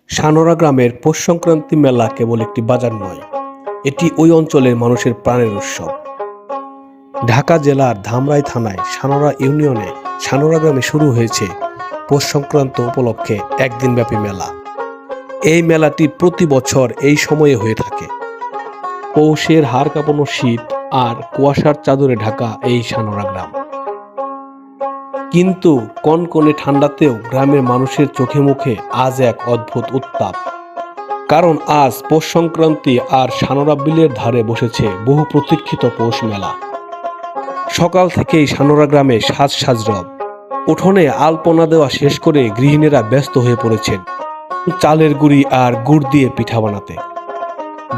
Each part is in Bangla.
সানোরা গ্রামের পৌষ সংক্রান্তি মেলা কেবল একটি বাজার নয়, এটি ওই অঞ্চলের মানুষের প্রাণের উৎসব। ঢাকা জেলার ধামরাই থানায় সানোরা ইউনিয়নে সানোরা গ্রামে শুরু হয়েছে পৌষ সংক্রান্ত উপলক্ষে একদিনব্যাপী মেলা। এই মেলাটি প্রতি বছর এই সময়ে হয়ে থাকে। পৌষের হাড় কাঁপানো শীত আর কুয়াশার চাদরে ঢাকা এই সানোরা গ্রাম, কিন্তু কনকনে ঠান্ডাতেও গ্রামের মানুষের চোখে মুখে আজ এক অদ্ভুত উত্তাপ। কারণ আজ পৌষ সংক্রান্তি আর সানোরা বিলের ধারে বসেছে বহু প্রতীক্ষিত পৌষ মেলা। সকাল থেকেই সানোরা গ্রামে সাজ রব। উঠোনে আলপনা দেওয়া শেষ করে গৃহিণীরা ব্যস্ত হয়ে পড়েছেন চালের গুঁড়ি আর গুড় দিয়ে পিঠা বানাতে।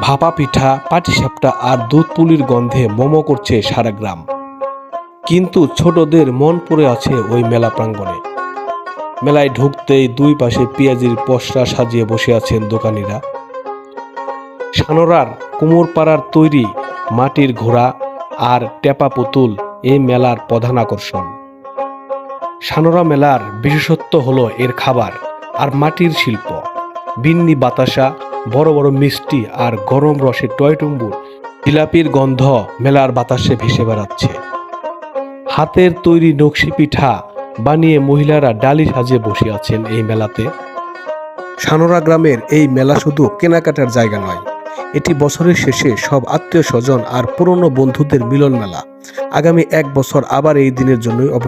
ভাপা পিঠা, পাটিসাপটা আর দুধ পুলির গন্ধে মোমো করছে সারা গ্রাম। কিন্তু ছোটদের মন পড়ে আছে ওই মেলা প্রাঙ্গণে। মেলায় ঢুকতেই দুই পাশে পেঁয়াজির পসরা সাজিয়ে বসে আছেন দোকানিরা। সানোরার কুমোরপাড়ার তৈরি মাটির ঘোড়া আর টেপা পুতুল এই মেলার প্রধান আকর্ষণ। সানোরা মেলার বিশেষত্ব হলো এর খাবার আর মাটির শিল্প। বিন্নি বাতাসা, বড় বড় মিষ্টি আর গরম রসের টয়টুম্বুর, জিলাপির গন্ধ মেলার বাতাসে ভেসে বেড়াচ্ছে। হাতের তৈরি নকশি পিঠা বানিয়ে মহিলারা ডালি সাজিয়ে বসে আছেন এই মেলাতে। সানোরা গ্রামের এই মেলা শুধু কেনাকাটার জায়গা নয়, এটি বছরের শেষে সব আত্মীয় স্বজন আর পুরনো বন্ধুদের মিলন মেলা। আগামী 1 বছর আবার এই দিনের জন্যই